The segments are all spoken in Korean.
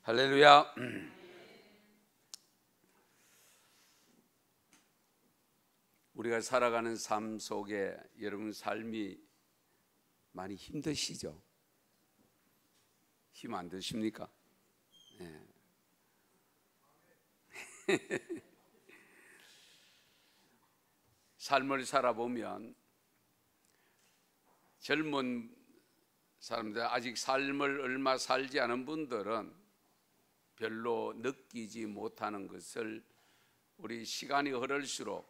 할렐루야. 우리가 살아가는 삶 속에 여러분 삶이 많이 힘드시죠? 힘 안 드십니까? 네. 삶을 살아보면 젊은 사람들, 아직 삶을 얼마 살지 않은 분들은 별로 느끼지 못하는 것을 우리 시간이 흐를수록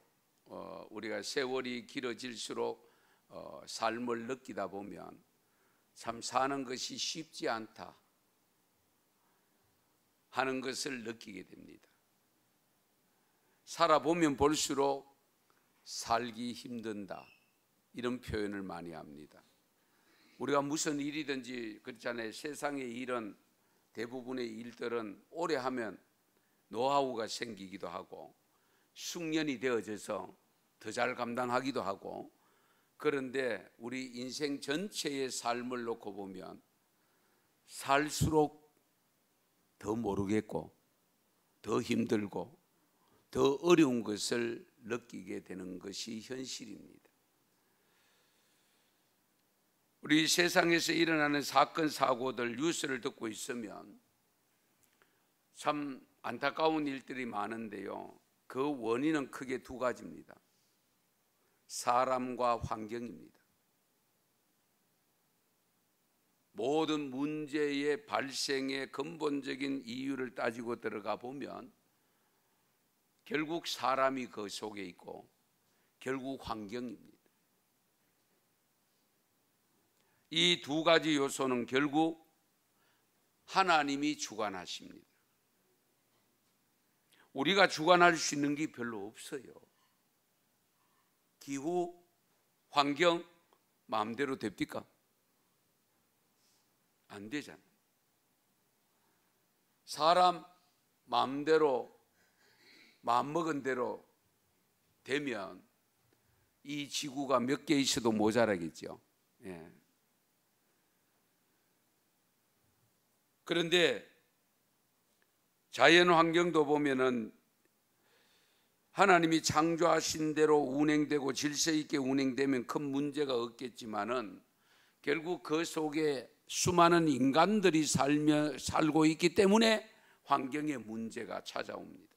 우리가 세월이 길어질수록 삶을 느끼다 보면 참 사는 것이 쉽지 않다 하는 것을 느끼게 됩니다. 살아보면 볼수록 살기 힘든다 이런 표현을 많이 합니다. 우리가 무슨 일이든지 그렇잖아요. 세상의 일은 대부분의 일들은 오래 하면 노하우가 생기기도 하고 숙련이 되어져서 더 잘 감당하기도 하고, 그런데 우리 인생 전체의 삶을 놓고 보면 살수록 더 모르겠고 더 힘들고 더 어려운 것을 느끼게 되는 것이 현실입니다. 우리 세상에서 일어나는 사건 사고들 뉴스를 듣고 있으면 참 안타까운 일들이 많은데요, 그 원인은 크게 두 가지입니다. 사람과 환경입니다. 모든 문제의 발생의 근본적인 이유를 따지고 들어가 보면 결국 사람이 그 속에 있고 결국 환경입니다. 이 두 가지 요소는 결국 하나님이 주관하십니다. 우리가 주관할 수 있는 게 별로 없어요. 기후, 환경 마음대로 됩니까? 안 되잖아요. 사람 마음대로 마음먹은 대로 되면 이 지구가 몇 개 있어도 모자라겠죠. 예. 그런데 자연 환경도 보면은 하나님이 창조하신 대로 운행되고 질서 있게 운행되면 큰 문제가 없겠지만은 결국 그 속에 수많은 인간들이 살고 있기 때문에 환경에 문제가 찾아옵니다.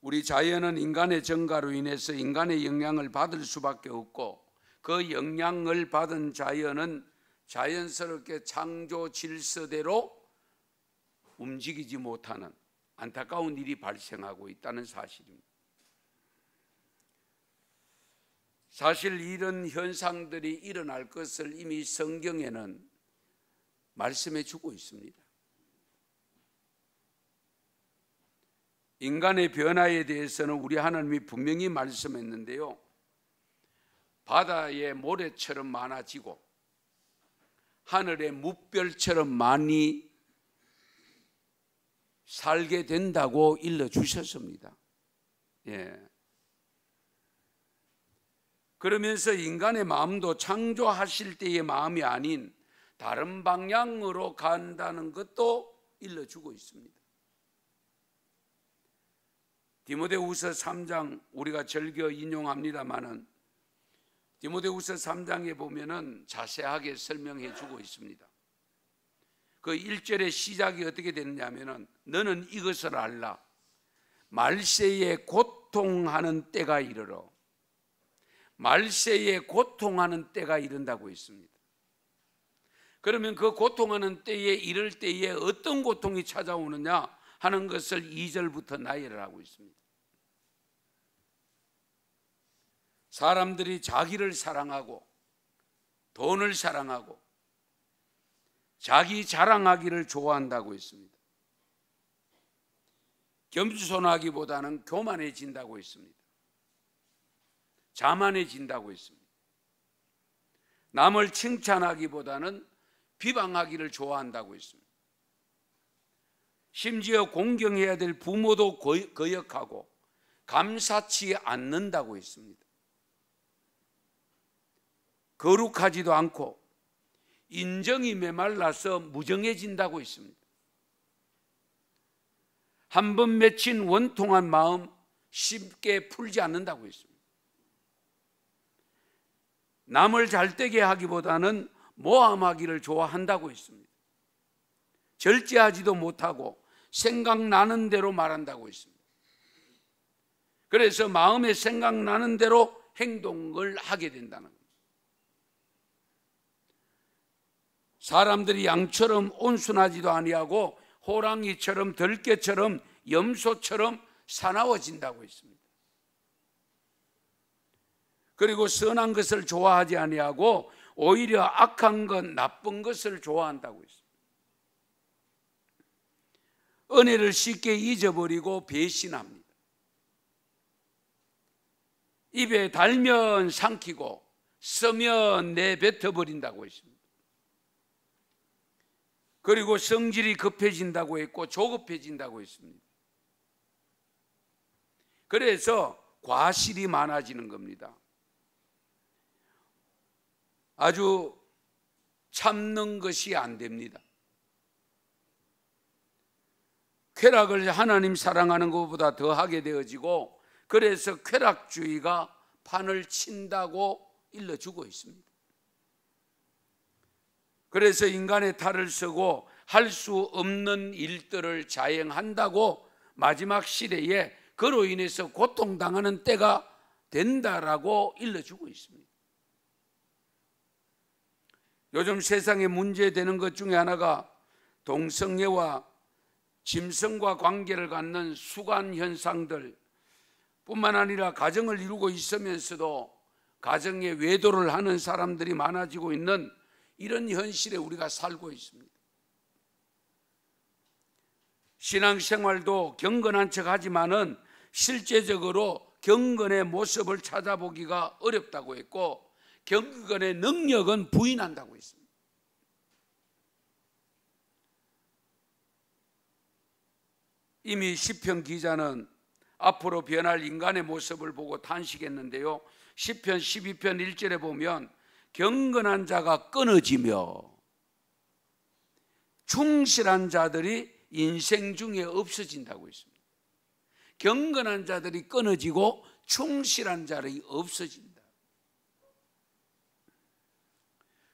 우리 자연은 인간의 증가로 인해서 인간의 영향을 받을 수밖에 없고, 그 영향을 받은 자연은 자연스럽게 창조 질서대로 움직이지 못하는 안타까운 일이 발생하고 있다는 사실입니다. 사실 이런 현상들이 일어날 것을 이미 성경에는 말씀해 주고 있습니다. 인간의 변화에 대해서는 우리 하나님이 분명히 말씀했는데요, 바다의 모래처럼 많아지고 하늘의 뭇별처럼 많이 살게 된다고 일러주셨습니다. 예. 그러면서 인간의 마음도 창조하실 때의 마음이 아닌 다른 방향으로 간다는 것도 일러주고 있습니다. 디모데후서 3장 우리가 즐겨 인용합니다마는 디모데후서 3장에 보면은 자세하게 설명해 주고 있습니다. 그 1절의 시작이 어떻게 되느냐면은 너는 이것을 알라. 말세에 고통하는 때가 이르러. 말세에 고통하는 때가 이른다고 했습니다. 그러면 그 고통하는 때에 이를 때에 어떤 고통이 찾아오느냐 하는 것을 2절부터 나열을 하고 있습니다. 사람들이 자기를 사랑하고 돈을 사랑하고 자기 자랑하기를 좋아한다고 했습니다. 겸손하기보다는 교만해진다고 했습니다. 자만해진다고 했습니다. 남을 칭찬하기보다는 비방하기를 좋아한다고 했습니다. 심지어 공경해야 될 부모도 거역하고 감사치 않는다고 했습니다. 거룩하지도 않고 인정이 메말라서 무정해진다고 했습니다. 한번 맺힌 원통한 마음 쉽게 풀지 않는다고 했습니다. 남을 잘되게 하기보다는 모함하기를 좋아한다고 했습니다. 절제하지도 못하고 생각나는 대로 말한다고 했습니다. 그래서 마음에 생각나는 대로 행동을 하게 된다는 겁니다. 사람들이 양처럼 온순하지도 아니하고 호랑이처럼 들깨처럼 염소처럼 사나워진다고 했습니다. 그리고 선한 것을 좋아하지 아니하고 오히려 악한 것, 나쁜 것을 좋아한다고 했습니다. 은혜를 쉽게 잊어버리고 배신합니다. 입에 달면 삼키고 쓰면 내뱉어버린다고 했습니다. 그리고 성질이 급해진다고 했고 조급해진다고 했습니다. 그래서 과실이 많아지는 겁니다. 아주 참는 것이 안 됩니다. 쾌락을 하나님 사랑하는 것보다 더 하게 되어지고, 그래서 쾌락주의가 판을 친다고 일러주고 있습니다. 그래서 인간의 탈을 쓰고 할 수 없는 일들을 자행한다고 마지막 시대에 그로 인해서 고통당하는 때가 된다라고 일러주고 있습니다. 요즘 세상에 문제되는 것 중에 하나가 동성애와 짐승과 관계를 갖는 수간 현상들 뿐만 아니라 가정을 이루고 있으면서도 가정에 외도를 하는 사람들이 많아지고 있는 이런 현실에 우리가 살고 있습니다. 신앙생활도 경건한 척 하지만은 실제적으로 경건의 모습을 찾아보기가 어렵다고 했고, 경건의 능력은 부인한다고 했습니다. 이미 시편 기자는 앞으로 변할 인간의 모습을 보고 탄식했는데요, 시편 12편 1절에 보면 경건한 자가 끊어지며 충실한 자들이 인생 중에 없어진다고 했습니다. 경건한 자들이 끊어지고 충실한 자들이 없어진다.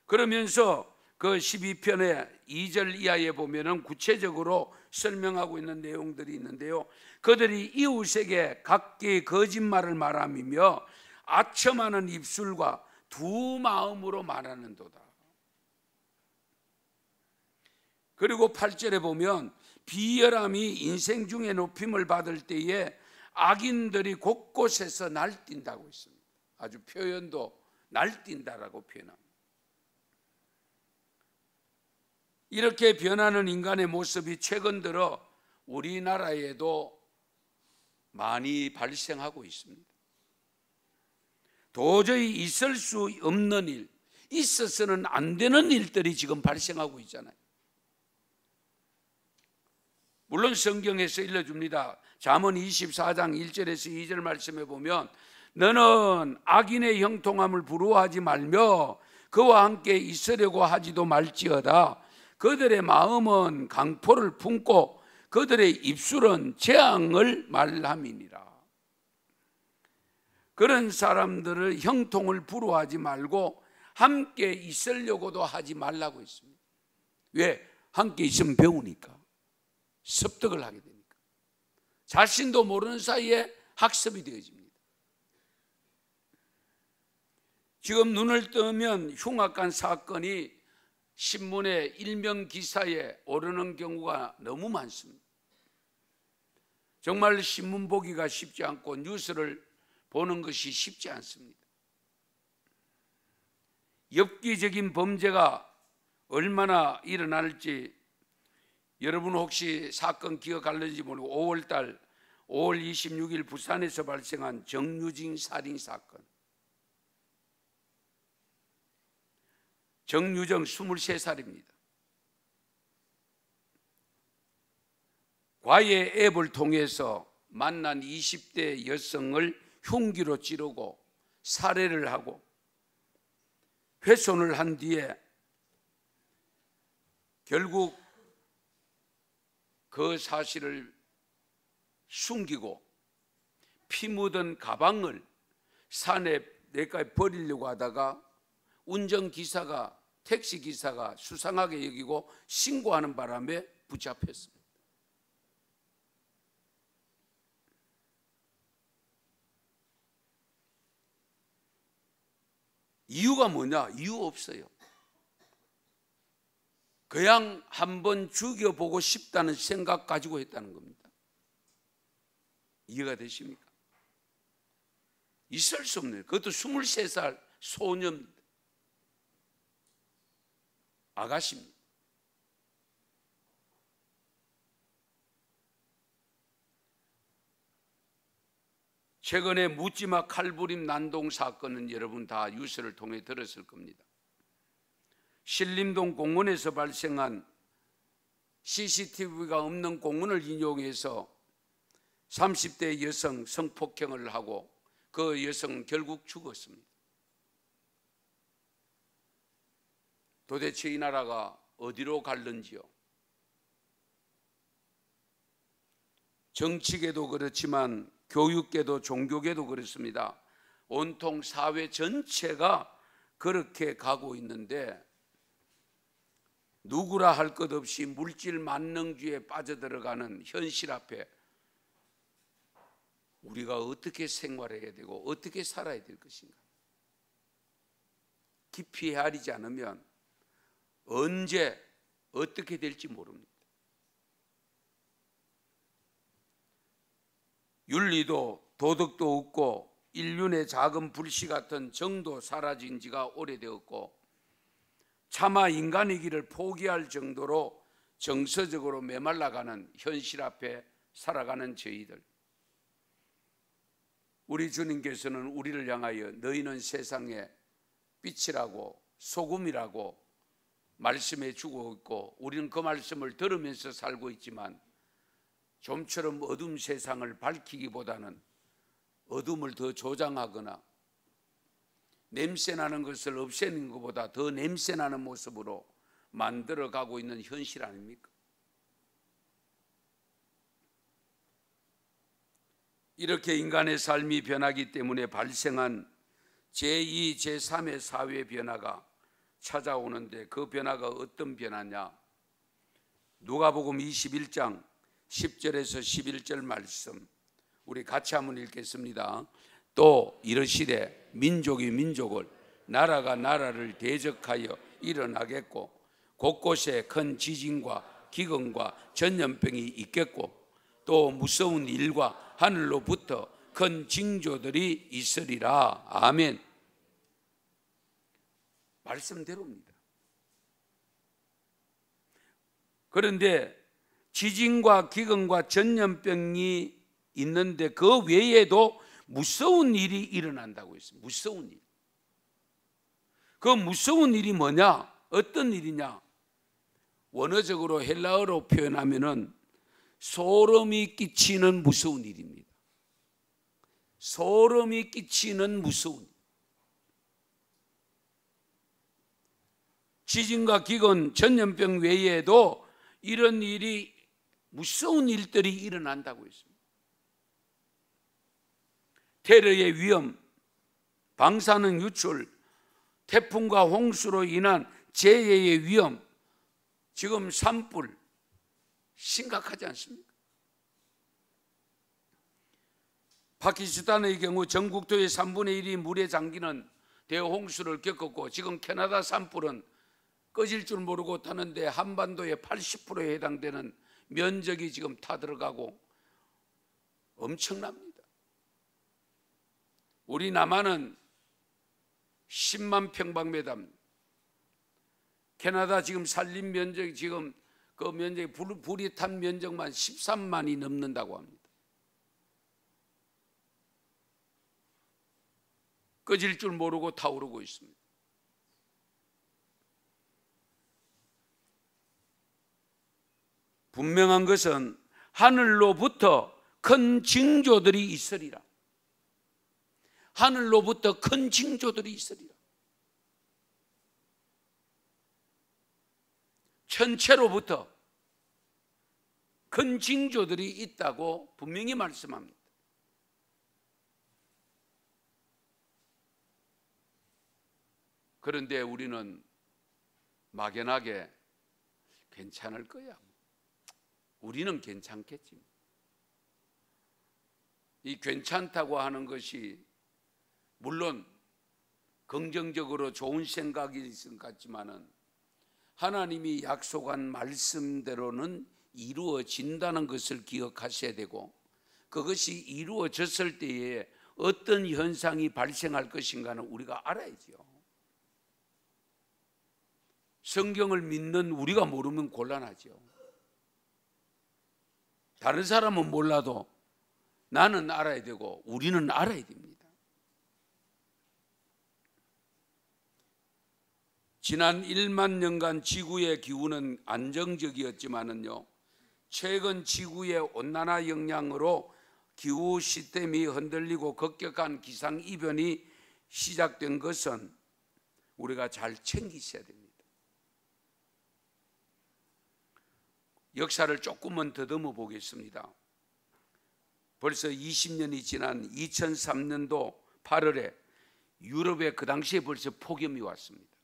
그러면서 그 12편의 2절 이하에 보면은 구체적으로 설명하고 있는 내용들이 있는데요, 그들이 이웃에게 각기 거짓말을 말하며 아첨하는 입술과 두 마음으로 말하는도다. 그리고 8절에 보면 비열함이 인생 중에 높임을 받을 때에 악인들이 곳곳에서 날뛴다고 했습니다. 아주 표현도 날뛴다라고 표현합니다. 이렇게 변하는 인간의 모습이 최근 들어 우리나라에도 많이 발생하고 있습니다. 도저히 있을 수 없는 일, 있어서는 안 되는 일들이 지금 발생하고 있잖아요. 물론 성경에서 일러줍니다. 잠언 24장 1절에서 2절 말씀에 보면 너는 악인의 형통함을 부러워하지 말며 그와 함께 있으려고 하지도 말지어다. 그들의 마음은 강포를 품고 그들의 입술은 재앙을 말함이니라. 그런 사람들을 형통을 부러워하지 말고 함께 있으려고도 하지 말라고 했습니다. 왜? 함께 있으면 배우니까, 습득을 하게 되니까, 자신도 모르는 사이에 학습이 되어집니다. 지금 눈을 뜨면 흉악한 사건이 신문의 일면 기사에 오르는 경우가 너무 많습니다. 정말 신문 보기가 쉽지 않고 뉴스를 보는 것이 쉽지 않습니다. 엽기적인 범죄가 얼마나 일어날지 여러분 혹시 사건 기억하는지 모르고 5월 26일 부산에서 발생한 정유진 살인 사건, 정유정 23살입니다. 과외 앱을 통해서 만난 20대 여성을 흉기로 찌르고 살해를 하고 훼손을 한 뒤에 결국 그 사실을 숨기고 피 묻은 가방을 산에 내까지 버리려고 하다가 운전기사가, 택시기사가 수상하게 여기고 신고하는 바람에 붙잡혔습니다. 이유가 뭐냐? 이유 없어요. 그냥 한번 죽여보고 싶다는 생각 가지고 했다는 겁니다. 이해가 되십니까? 있을 수 없네요. 그것도 23살 소년 아가씨입니다. 최근에 묻지마 칼부림 난동 사건은 여러분 다 뉴스를 통해 들었을 겁니다. 신림동 공원에서 발생한 CCTV가 없는 공원을 인용해서 30대 여성 성폭행을 하고 그 여성은 결국 죽었습니다. 도대체 이 나라가 어디로 갈는지요? 정치계도 그렇지만 교육계도 종교계도 그렇습니다. 온통 사회 전체가 그렇게 가고 있는데 누구라 할 것 없이 물질 만능주의에 빠져들어가는 현실 앞에 우리가 어떻게 생활해야 되고 어떻게 살아야 될 것인가? 깊이 헤아리지 않으면 언제 어떻게 될지 모릅니다. 윤리도 도덕도 없고 인륜의 작은 불씨 같은 정도 사라진 지가 오래되었고 차마 인간의 길을 포기할 정도로 정서적으로 메말라가는 현실 앞에 살아가는 저희들, 우리 주님께서는 우리를 향하여 너희는 세상의 빛이라고 소금이라고 말씀해 주고 있고 우리는 그 말씀을 들으면서 살고 있지만 좀처럼 어둠 세상을 밝히기보다는 어둠을 더 조장하거나 냄새나는 것을 없애는 것보다 더 냄새나는 모습으로 만들어가고 있는 현실 아닙니까? 이렇게 인간의 삶이 변하기 때문에 발생한 제2, 제3의 사회 변화가 찾아오는데 그 변화가 어떤 변화냐? 누가복음 21장 10절에서 11절 말씀 우리 같이 한번 읽겠습니다. 또 이르시되 민족이 민족을 나라가 나라를 대적하여 일어나겠고 곳곳에 큰 지진과 기근과 전염병이 있겠고 또 무서운 일과 하늘로부터 큰 징조들이 있으리라. 아멘. 말씀대로입니다. 그런데 지진과 기근과 전염병이 있는데 그 외에도 무서운 일이 일어난다고 했습니다. 무서운 일. 그 무서운 일이 뭐냐? 어떤 일이냐? 원어적으로 헬라어로 표현하면은 소름이 끼치는 무서운 일입니다. 소름이 끼치는 무서운 일. 지진과 기근, 전염병 외에도 이런 일이 무서운 일들이 일어난다고 했습니다. 테러의 위험, 방사능 유출, 태풍과 홍수로 인한 재해의 위험, 지금 산불 심각하지 않습니까? 파키스탄의 경우 전국토의 3분의 1이 물에 잠기는 대홍수를 겪었고 지금 캐나다 산불은 꺼질 줄 모르고 타는데 한반도의 80%에 해당되는 면적이 지금 타들어가고 엄청납니다. 우리 남한은 10만 평방미터입니다. 캐나다 지금 산림 면적이 지금 그 면적이 불이 탄 면적만 13만이 넘는다고 합니다. 꺼질 줄 모르고 타오르고 있습니다. 분명한 것은 하늘로부터 큰 징조들이 있으리라. 하늘로부터 큰 징조들이 있으리라. 천체로부터 큰 징조들이 있다고 분명히 말씀합니다. 그런데 우리는 막연하게 괜찮을 거야. 우리는 괜찮겠지. 이 괜찮다고 하는 것이 물론 긍정적으로 좋은 생각이 있을 것 같지만은 하나님이 약속한 말씀대로는 이루어진다는 것을 기억하셔야 되고, 그것이 이루어졌을 때에 어떤 현상이 발생할 것인가는 우리가 알아야죠. 성경을 믿는 우리가 모르면 곤란하죠. 다른 사람은 몰라도 나는 알아야 되고 우리는 알아야 됩니다. 지난 1만 년간 지구의 기후는 안정적이었지만은요, 최근 지구의 온난화 영향으로 기후 시스템이 흔들리고 급격한 기상 이변이 시작된 것은 우리가 잘 챙기셔야 됩니다. 역사를 조금만 더듬어 보겠습니다. 벌써 20년이 지난 2003년도 8월에 유럽에 그 당시에 벌써 폭염이 왔습니다.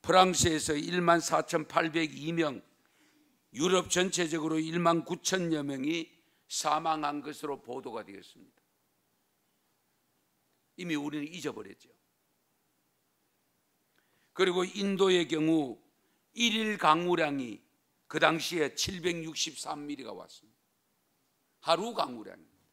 프랑스에서 14,802명, 유럽 전체적으로 19,000여 명이 사망한 것으로 보도가 되었습니다. 이미 우리는 잊어버렸죠. 그리고 인도의 경우 일일 강우량이 그 당시에 763mm가 왔습니다. 하루 강우량입니다.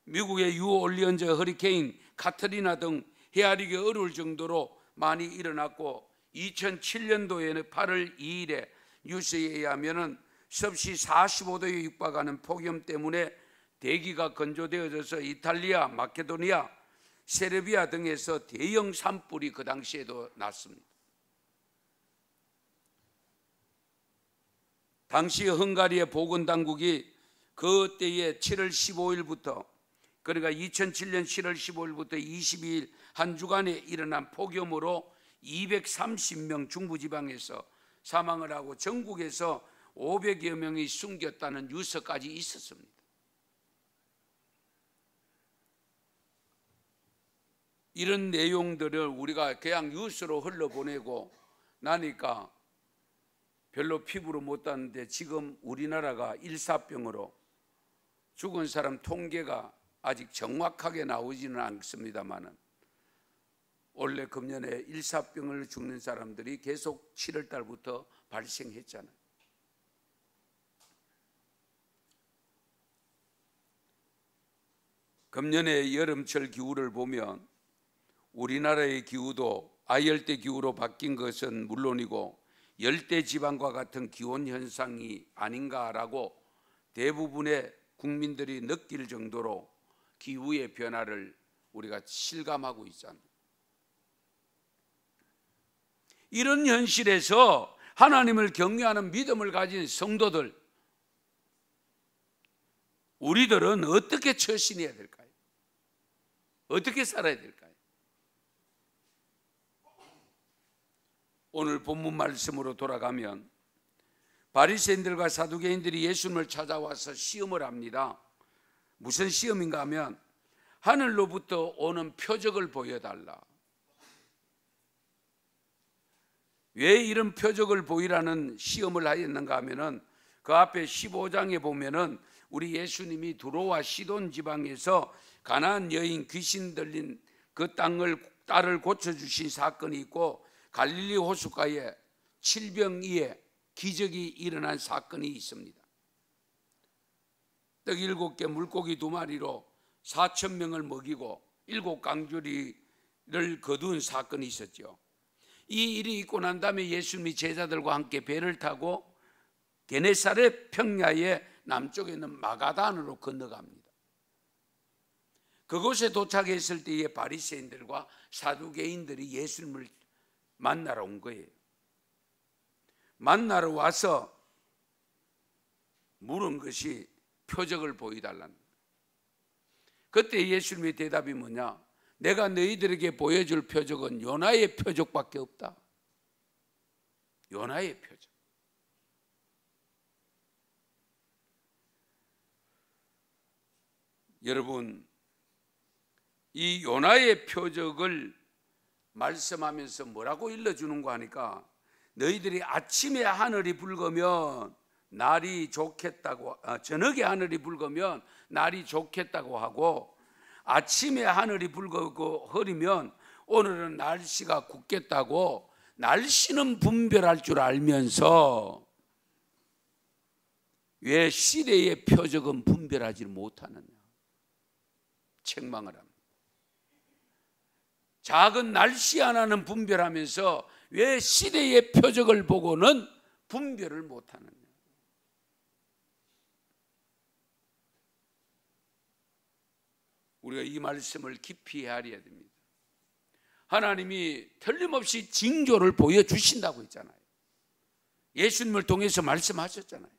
미국의 뉴올리언즈 허리케인 카트리나 등 헤아리기 어려울 정도로 많이 일어났고, 2007년도에는 8월 2일에 뉴스에 의하면 섭씨 45도에 육박하는 폭염 때문에 대기가 건조되어져서 이탈리아, 마케도니아, 세르비아 등에서 대형 산불이 그 당시에도 났습니다. 당시 헝가리의 보건당국이 그때에 7월 15일부터, 그러니까 2007년 7월 15일부터 22일 한 주간에 일어난 폭염으로 230명 중부지방에서 사망을 하고 전국에서 500여 명이 숨겼다는 뉴스까지 있었습니다. 이런 내용들을 우리가 그냥 뉴스로 흘러보내고 나니까 별로 피부로 못 닿는데, 지금 우리나라가 일사병으로 죽은 사람 통계가 아직 정확하게 나오지는 않습니다만은 올해 금년에 일사병을 죽는 사람들이 계속 7월 달부터 발생했잖아요. 금년의 여름철 기후를 보면 우리나라의 기후도 아열대 기후로 바뀐 것은 물론이고 열대 지방과 같은 기온 현상이 아닌가라고 대부분의 국민들이 느낄 정도로 기후의 변화를 우리가 실감하고 있잖아요. 이런 현실에서 하나님을 경외하는 믿음을 가진 성도들, 우리들은 어떻게 처신해야 될까요? 어떻게 살아야 될까요? 오늘 본문 말씀으로 돌아가면 바리새인들과 사두개인들이 예수님을 찾아와서 시험을 합니다. 무슨 시험인가 하면 하늘로부터 오는 표적을 보여달라. 왜 이런 표적을 보이라는 시험을 하였는가 하면은 그 앞에 15장에 보면은 우리 예수님이 두로와 시돈 지방에서 가나안 여인 귀신 들린 그 딸을 고쳐주신 사건이 있고, 갈릴리 호숫가에 칠병이에 기적이 일어난 사건이 있습니다. 떡 7개 물고기 2마리로 4,000명을 먹이고 7강주리를 거둔 사건이 있었죠. 이 일이 있고 난 다음에 예수님이 제자들과 함께 배를 타고 게네사렛 평야의 남쪽에 있는 마가단으로 건너갑니다. 그곳에 도착했을 때에 바리새인들과 사두개인들이 예수님을 만나러 온 거예요. 만나러 와서 물은 것이 표적을 보여달라는 거예요. 그때 예수님의 대답이 뭐냐? 내가 너희들에게 보여줄 표적은 요나의 표적밖에 없다. 요나의 표적. 여러분, 이 요나의 표적을 말씀하면서 뭐라고 일러주는가 하니까, 너희들이 아침에 하늘이 붉으면 날이 좋겠다고, 저녁에 하늘이 붉으면 날이 좋겠다고 하고, 아침에 하늘이 붉고 흐리면 오늘은 날씨가 굳겠다고 날씨는 분별할 줄 알면서 왜 시대의 표적은 분별하지 못하느냐, 책망을 합니다. 작은 날씨 하나는 분별하면서 왜 시대의 표적을 보고는 분별을 못하느냐. 우리가 이 말씀을 깊이 헤아려야 됩니다. 하나님이 틀림없이 징조를 보여주신다고 했잖아요. 예수님을 통해서 말씀하셨잖아요.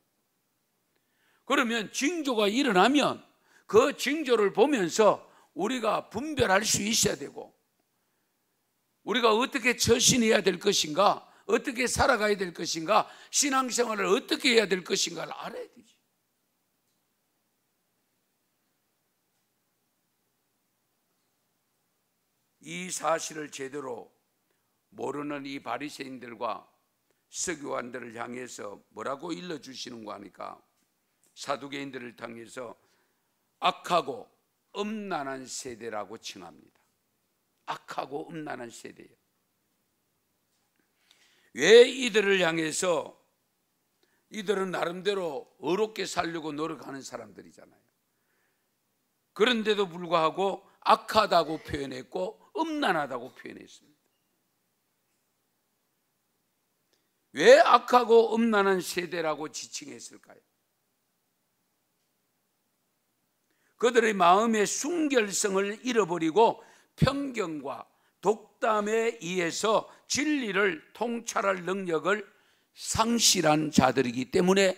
그러면 징조가 일어나면 그 징조를 보면서 우리가 분별할 수 있어야 되고, 우리가 어떻게 처신해야 될 것인가, 어떻게 살아가야 될 것인가, 신앙생활을 어떻게 해야 될 것인가를 알아야 되지. 이 사실을 제대로 모르는 이 바리새인들과 서기관들을 향해서 뭐라고 일러주시는가 하니까, 사두개인들을 향해서 악하고 음란한 세대라고 칭합니다. 악하고 음란한 세대예요. 왜 이들을 향해서, 이들은 나름대로 어렵게 살려고 노력하는 사람들이잖아요. 그런데도 불구하고 악하다고 표현했고 음란하다고 표현했습니다. 왜 악하고 음란한 세대라고 지칭했을까요? 그들의 마음의 순결성을 잃어버리고 편견과 독담에 의해서 진리를 통찰할 능력을 상실한 자들이기 때문에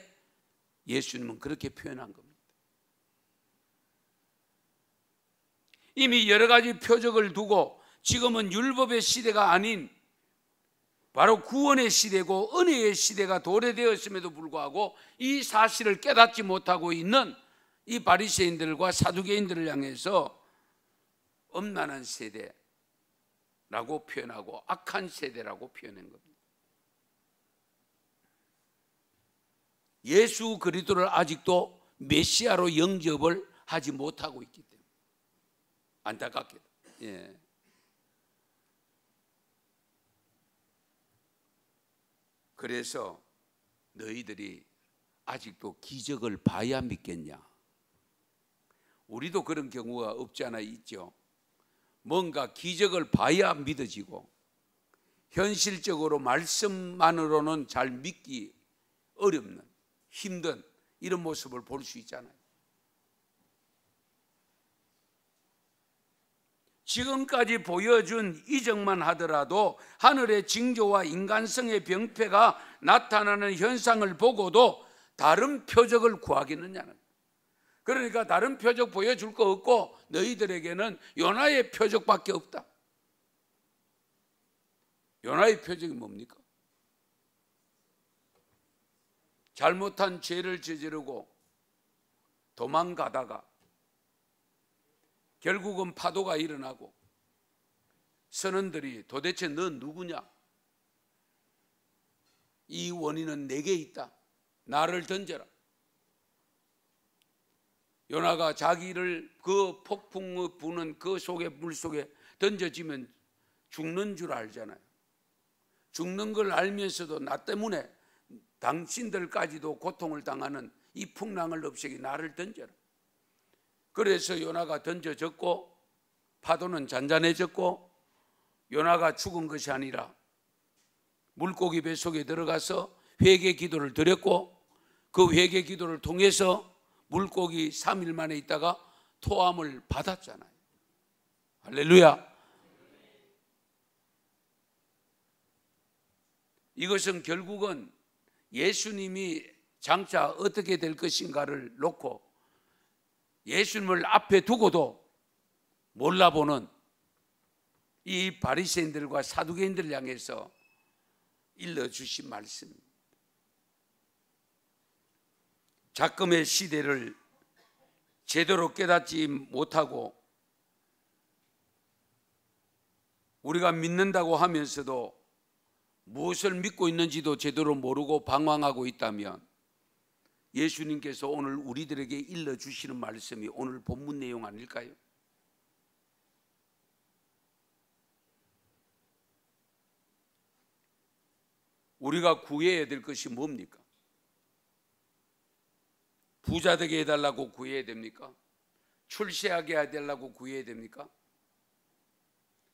예수님은 그렇게 표현한 겁니다. 이미 여러 가지 표적을 두고 지금은 율법의 시대가 아닌 바로 구원의 시대고 은혜의 시대가 도래되었음에도 불구하고 이 사실을 깨닫지 못하고 있는 이 바리새인들과 사두개인들을 향해서 음란한 세대라고 표현하고 악한 세대라고 표현한 겁니다. 예수 그리스도를 아직도 메시아로 영접을 하지 못하고 있기 때문에 안타깝게도. 예. 그래서 너희들이 아직도 기적을 봐야 믿겠냐? 우리도 그런 경우가 없지 않아 있죠. 뭔가 기적을 봐야 믿어지고 현실적으로 말씀만으로는 잘 믿기 어렵는, 힘든 이런 모습을 볼 수 있잖아요. 지금까지 보여준 이적만 하더라도 하늘의 징조와 인간성의 병폐가 나타나는 현상을 보고도 다른 표적을 구하겠느냐는. 그러니까 다른 표적 보여줄 거 없고 너희들에게는 요나의 표적밖에 없다. 요나의 표적이 뭡니까? 잘못한 죄를 저지르고 도망가다가 결국은 파도가 일어나고 선원들이 도대체 넌 누구냐? 이 원인은 내게 있다. 나를 던져라. 요나가 자기를 그 폭풍 부는 그 속에 물 속에 던져지면 죽는 줄 알잖아요. 죽는 걸 알면서도 나 때문에 당신들까지도 고통을 당하는 이 풍랑을 없애기 나를 던져라. 그래서 요나가 던져졌고 파도는 잔잔해졌고 요나가 죽은 것이 아니라 물고기 뱃속에 들어가서 회개 기도를 드렸고 그 회개 기도를 통해서 물고기 3일 만에 있다가 토함을 받았잖아요. 할렐루야. 이것은 결국은 예수님이 장차 어떻게 될 것인가를 놓고 예수님을 앞에 두고도 몰라보는 이 바리새인들과 사두개인들을 향해서 일러주신 말씀입니다. 작금의 시대를 제대로 깨닫지 못하고 우리가 믿는다고 하면서도 무엇을 믿고 있는지도 제대로 모르고 방황하고 있다면 예수님께서 오늘 우리들에게 일러주시는 말씀이 오늘 본문 내용 아닐까요? 우리가 구해야 될 것이 뭡니까? 부자 되게 해달라고 구해야 됩니까? 출세하게 해달라고 구해야 됩니까?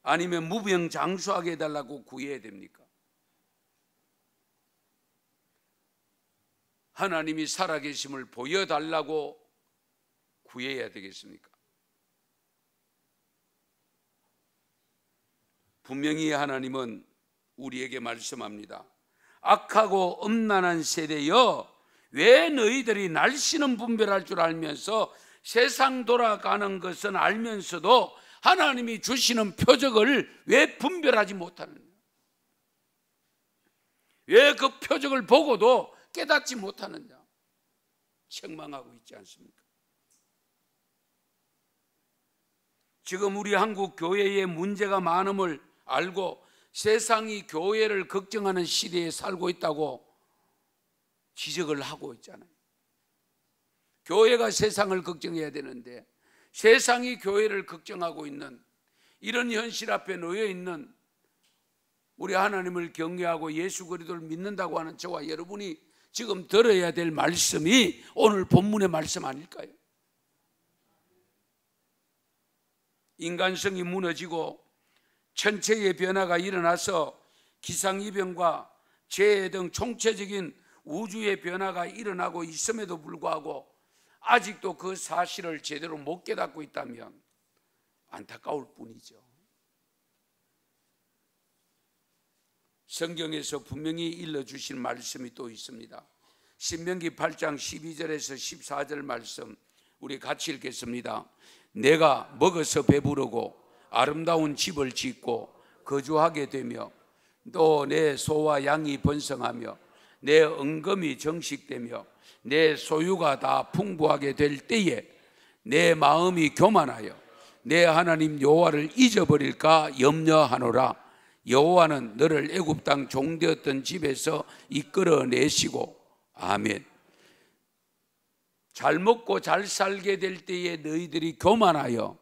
아니면 무병장수하게 해달라고 구해야 됩니까? 하나님이 살아계심을 보여달라고 구해야 되겠습니까? 분명히 하나님은 우리에게 말씀합니다. 악하고 음란한 세대여, 왜 너희들이 날씨는 분별할 줄 알면서 세상 돌아가는 것은 알면서도 하나님이 주시는 표적을 왜 분별하지 못하느냐? 왜 그 표적을 보고도 깨닫지 못하느냐? 책망하고 있지 않습니까? 지금 우리 한국 교회에 문제가 많음을 알고 세상이 교회를 걱정하는 시대에 살고 있다고 지적을 하고 있잖아요. 교회가 세상을 걱정해야 되는데 세상이 교회를 걱정하고 있는 이런 현실 앞에 놓여 있는 우리 하나님을 경외하고 예수 그리스도를 믿는다고 하는 저와 여러분이 지금 들어야 될 말씀이 오늘 본문의 말씀 아닐까요? 인간성이 무너지고 천체의 변화가 일어나서 기상이변과 재해 등 총체적인 우주의 변화가 일어나고 있음에도 불구하고 아직도 그 사실을 제대로 못 깨닫고 있다면 안타까울 뿐이죠. 성경에서 분명히 일러주신 말씀이 또 있습니다. 신명기 8장 12절에서 14절 말씀 우리 같이 읽겠습니다. 내가 먹어서 배부르고 아름다운 집을 짓고 거주하게 되며 또 내 소와 양이 번성하며 내 은금이 정식되며 내 소유가 다 풍부하게 될 때에 내 마음이 교만하여 내 하나님 여호와를 잊어버릴까 염려하노라. 여호와는 너를 애굽 땅 종되었던 집에서 이끌어내시고 아멘. 잘 먹고 잘 살게 될 때에 너희들이 교만하여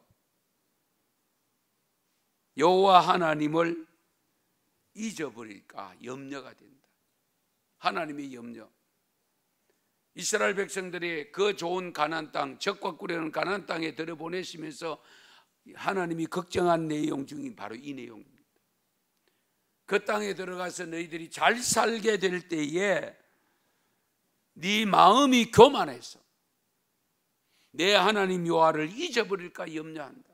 여호와 하나님을 잊어버릴까 염려가 된다. 하나님의 염려. 이스라엘 백성들이 그 좋은 가나안 땅, 적과 꿀이는 가나안 땅에 들여보내시면서 하나님이 걱정한 내용 중에 바로 이 내용입니다. 그 땅에 들어가서 너희들이 잘 살게 될 때에 네 마음이 교만해서 내 하나님 여호와를 잊어버릴까 염려한다.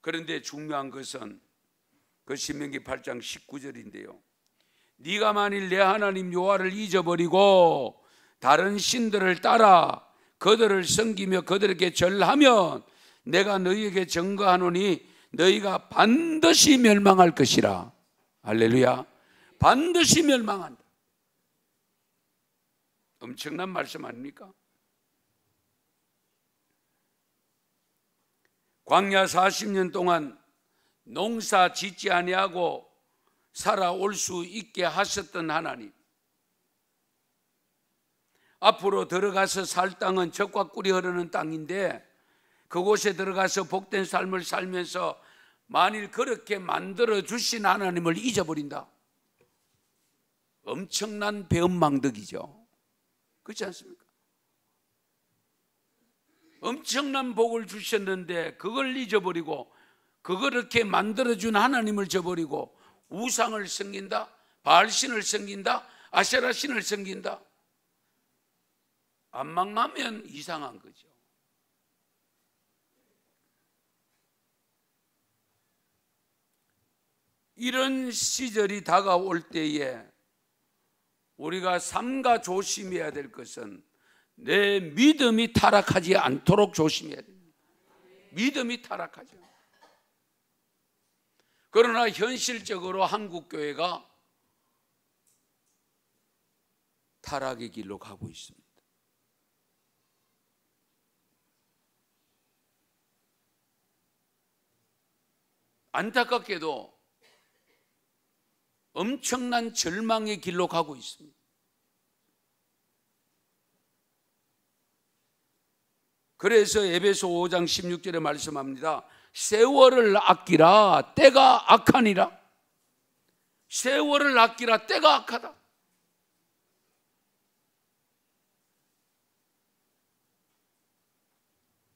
그런데 중요한 것은 그 신명기 8장 19절인데요. 네가 만일 내 하나님 여호와를 잊어버리고 다른 신들을 따라 그들을 섬기며 그들에게 절하면 내가 너희에게 증거하노니 너희가 반드시 멸망할 것이라. 할렐루야. 반드시 멸망한다. 엄청난 말씀 아닙니까? 광야 40년 동안 농사 짓지 아니하고 살아올 수 있게 하셨던 하나님, 앞으로 들어가서 살 땅은 젖과 꿀이 흐르는 땅인데 그곳에 들어가서 복된 삶을 살면서 만일 그렇게 만들어 주신 하나님을 잊어버린다. 엄청난 배은망덕이죠. 그렇지 않습니까? 엄청난 복을 주셨는데 그걸 잊어버리고 그렇게 만들어준 하나님을 저버리고 우상을 섬긴다, 바알신을 섬긴다, 아세라신을 섬긴다. 안 망하면 이상한 거죠. 이런 시절이 다가올 때에 우리가 삼가 조심해야 될 것은 내 믿음이 타락하지 않도록 조심해야 됩니다. 믿음이 타락하죠. 그러나 현실적으로 한국 교회가 타락의 길로 가고 있습니다. 안타깝게도 엄청난 절망의 길로 가고 있습니다. 그래서 에베소 5장 16절에 말씀합니다. 세월을 아끼라 때가 악하니라. 세월을 아끼라 때가 악하다.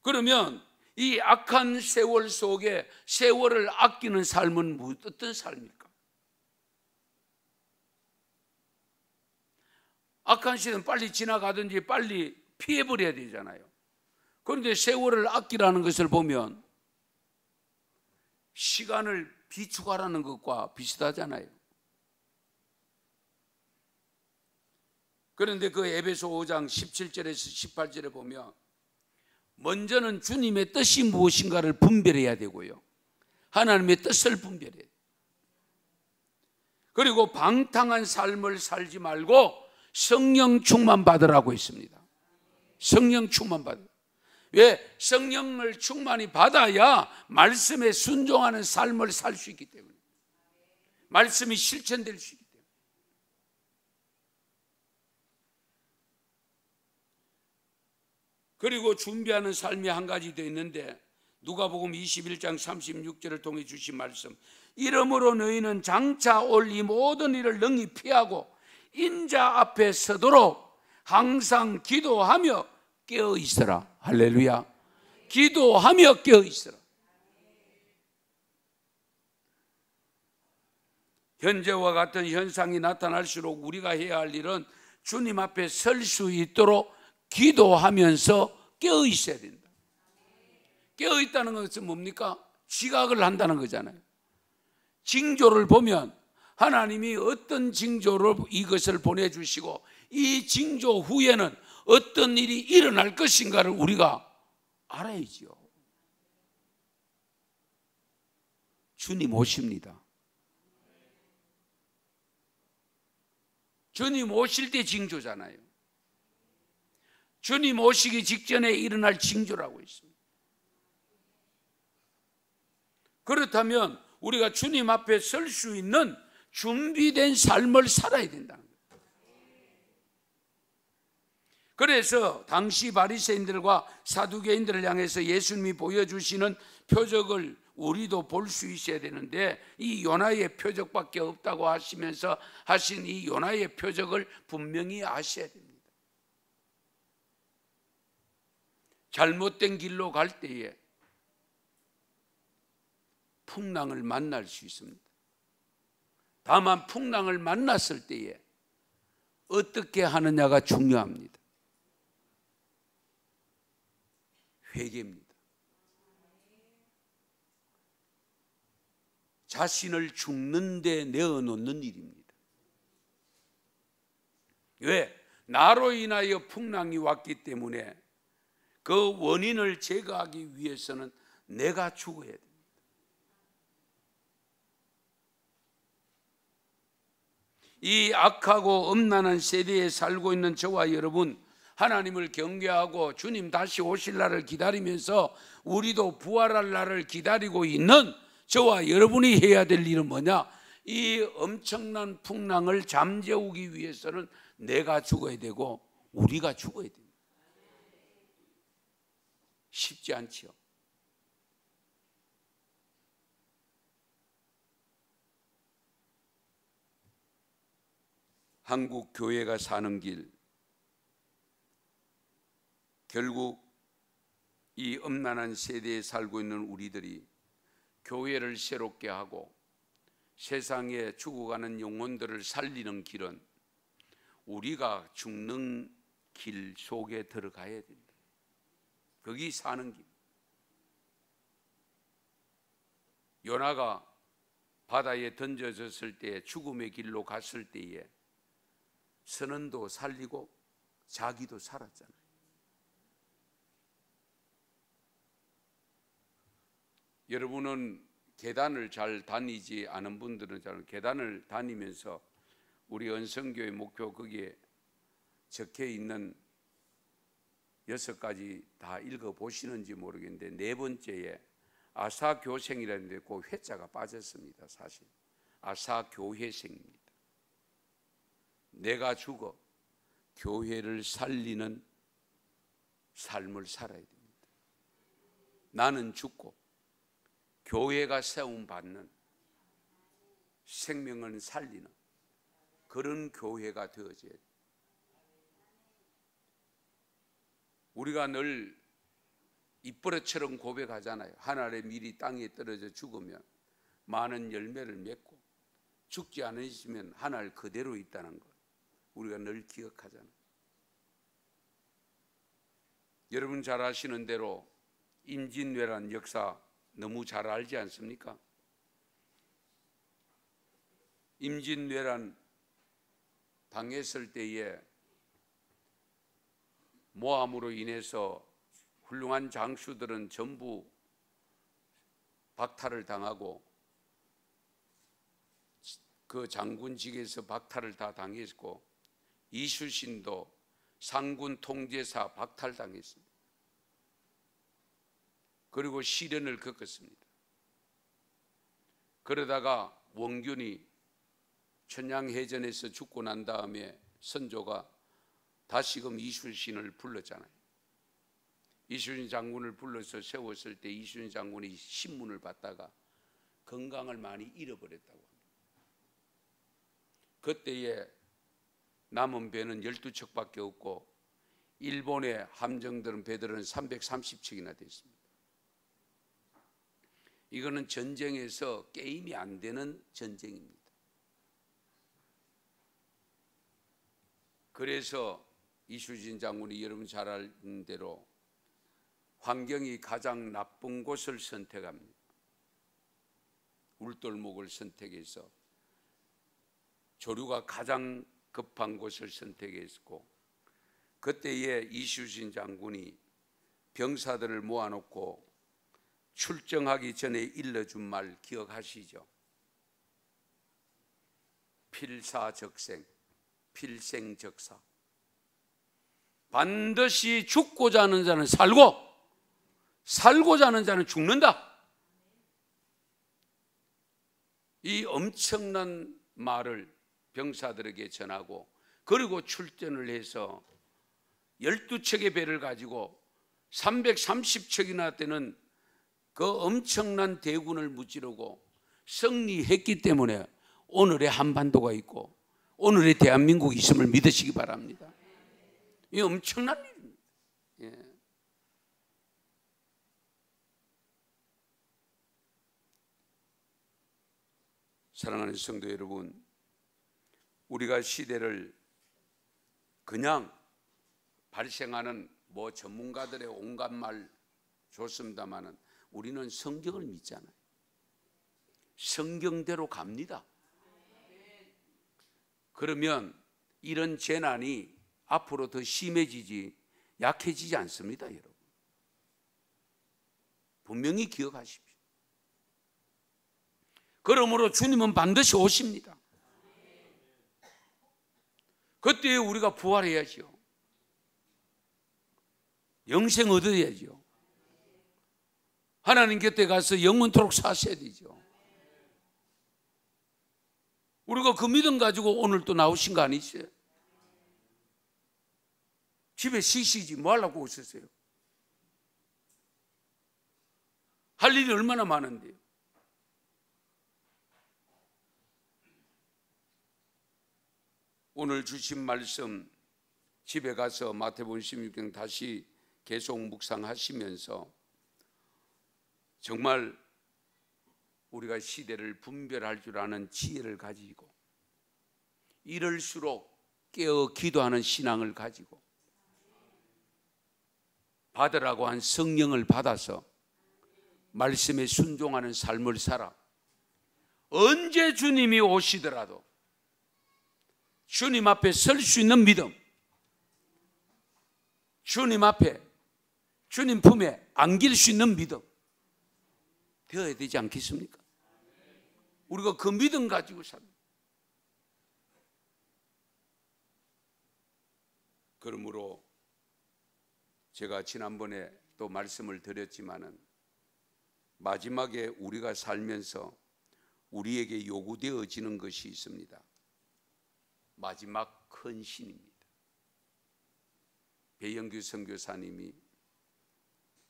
그러면 이 악한 세월 속에 세월을 아끼는 삶은 어떤 삶일까? 악한 시대는 빨리 지나가든지 빨리 피해버려야 되잖아요. 그런데 세월을 아끼라는 것을 보면 시간을 비축하라는 것과 비슷하잖아요. 그런데 그 에베소 5장 17절에서 18절에 보면 먼저는 주님의 뜻이 무엇인가를 분별해야 되고요, 하나님의 뜻을 분별해야 돼요. 그리고 방탕한 삶을 살지 말고 성령 충만 받으라고 했습니다. 성령 충만 받으라. 왜? 성령을 충만히 받아야 말씀에 순종하는 삶을 살 수 있기 때문에, 말씀이 실천될 수 있기 때문에. 그리고 준비하는 삶이 한 가지 더 있는데, 누가복음 21장 36절을 통해 주신 말씀, 이러므로 너희는 장차 올 이 모든 일을 능히 피하고 인자 앞에 서도록 항상 기도하며 깨어 있어라. 할렐루야. 기도하며 깨어 있어라. 현재와 같은 현상이 나타날수록 우리가 해야 할 일은 주님 앞에 설 수 있도록 기도하면서 깨어 있어야 된다. 깨어 있다는 것은 뭡니까? 지각을 한다는 거잖아요. 징조를 보면 하나님이 어떤 징조로 이것을 보내주시고 이 징조 후에는 어떤 일이 일어날 것인가를 우리가 알아야지요. 주님 오십니다. 주님 오실 때 징조잖아요. 주님 오시기 직전에 일어날 징조라고 있습니다. 그렇다면 우리가 주님 앞에 설 수 있는 준비된 삶을 살아야 된다는 거예요. 그래서 당시 바리새인들과 사두개인들을 향해서 예수님이 보여주시는 표적을 우리도 볼 수 있어야 되는데, 이 요나의 표적밖에 없다고 하시면서 하신 이 요나의 표적을 분명히 아셔야 됩니다. 잘못된 길로 갈 때에 풍랑을 만날 수 있습니다. 다만 풍랑을 만났을 때에 어떻게 하느냐가 중요합니다. 회개입니다. 자신을 죽는 데 내어놓는 일입니다. 왜? 나로 인하여 풍랑이 왔기 때문에 그 원인을 제거하기 위해서는 내가 죽어야 됩니다. 이 악하고 음란한 세대에 살고 있는 저와 여러분, 하나님을 경외하고 주님 다시 오실 날을 기다리면서 우리도 부활할 날을 기다리고 있는 저와 여러분이 해야 될 일은 뭐냐? 이 엄청난 풍랑을 잠재우기 위해서는 내가 죽어야 되고 우리가 죽어야 됩니다. 쉽지 않지요. 한국 교회가 사는 길, 결국 이 음란한 세대에 살고 있는 우리들이 교회를 새롭게 하고 세상에 죽어가는 영혼들을 살리는 길은 우리가 죽는 길 속에 들어가야 된다. 거기 사는 길. 요나가 바다에 던져졌을 때, 죽음의 길로 갔을 때에 선원도 살리고 자기도 살았잖아요. 여러분은 계단을 잘 다니지 않은 분들은 잘 계단을 다니면서 우리 은성교회 목표 거기에 적혀 있는 6가지 다 읽어보시는지 모르겠는데, 네 번째에 아사교생이라는데 그 회자가 빠졌습니다. 사실 아사교회생입니다. 내가 죽어 교회를 살리는 삶을 살아야 됩니다. 나는 죽고 교회가 세움받는, 생명을 살리는 그런 교회가 되어져야 돼요. 우리가 늘 입버릇처럼 고백하잖아요. 하늘의 밀이 땅에 떨어져 죽으면 많은 열매를 맺고 죽지 않으시면 하늘 그대로 있다는 것, 우리가 늘 기억하잖아요. 여러분 잘 아시는 대로 임진왜란 역사 너무 잘 알지 않습니까? 임진왜란 당했을 때에 모함으로 인해서 훌륭한 장수들은 전부 박탈을 당하고 그 장군직에서 박탈을 다 당했고, 이순신도 상군 통제사 박탈당했습니다. 그리고 시련을 겪었습니다. 그러다가 원균이 천양해전에서 죽고 난 다음에 선조가 다시금 이순신을 불렀잖아요. 이순신 장군을 불러서 세웠을 때 이순신 장군이 신문을 받다가 건강을 많이 잃어버렸다고 합니다. 그때에 남은 배는 12척밖에 없고 일본의 함정들은 배들은 330척이나 됐습니다. 이거는 전쟁에서 게임이 안 되는 전쟁입니다. 그래서 이순신 장군이 여러분 잘 아는 대로 환경이 가장 나쁜 곳을 선택합니다. 울돌목을 선택해서 조류가 가장 급한 곳을 선택했고, 그때에 이순신 장군이 병사들을 모아놓고 출정하기 전에 일러준 말 기억하시죠? 필사적생, 필생적사. 반드시 죽고자 하는 자는 살고 살고자 하는 자는 죽는다. 이 엄청난 말을 병사들에게 전하고, 그리고 출전을 해서 12척의 배를 가지고 330척이나 되는 그 엄청난 대군을 무찌르고 승리했기 때문에 오늘의 한반도가 있고 오늘의 대한민국이 있음을 믿으시기 바랍니다. 이 엄청난 일입니다. 예. 사랑하는 성도 여러분, 우리가 시대를 그냥 발생하는 전문가들의 온갖 말 좋습니다만은 우리는 성경을 믿잖아요. 성경대로 갑니다. 그러면 이런 재난이 앞으로 더 심해지지 약해지지 않습니다, 여러분. 분명히 기억하십시오. 그러므로 주님은 반드시 오십니다. 그때 우리가 부활해야죠. 영생 얻어야죠. 하나님 곁에 가서 영원토록 사셔야 되죠. 우리가 그 믿음 가지고 오늘 또 나오신 거 아니죠? 집에 쉬시지 뭐 하려고 오셨어요? 할 일이 얼마나 많은데요. 오늘 주신 말씀 집에 가서 마태복음 16장 다시 계속 묵상하시면서 정말 우리가 시대를 분별할 줄 아는 지혜를 가지고 이럴수록 깨어 기도하는 신앙을 가지고 받으라고 한 성령을 받아서 말씀에 순종하는 삶을 살아 언제 주님이 오시더라도 주님 앞에 설 수 있는 믿음, 주님 앞에 주님 품에 안길 수 있는 믿음, 되어야 되지 않겠습니까? 우리가 그 믿음 가지고 삽니다. 그러므로 제가 지난번에 또 말씀을 드렸지만은 마지막에 우리가 살면서 우리에게 요구되어지는 것이 있습니다. 마지막 헌신입니다. 배영규 선교사님이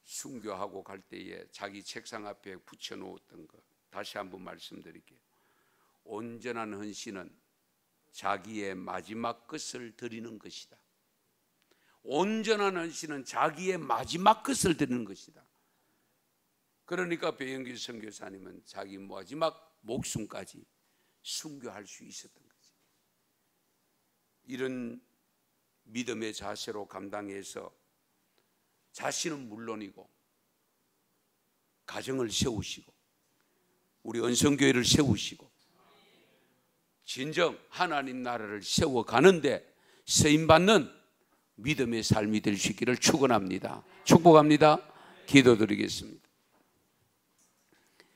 순교하고 갈 때에 자기 책상 앞에 붙여놓았던 것 다시 한번 말씀드릴게요. 온전한 헌신은 자기의 마지막 것을 드리는 것이다. 온전한 헌신은 자기의 마지막 것을 드리는 것이다. 그러니까 배영규 선교사님은 자기 마지막 목숨까지 순교할 수 있었던 거지. 이런 믿음의 자세로 감당해서 자신은 물론이고 가정을 세우시고 우리 은성교회를 세우시고 진정 하나님 나라를 세워가는데 쓰임받는 믿음의 삶이 될 수 있기를 축원합니다. 축복합니다. 기도드리겠습니다.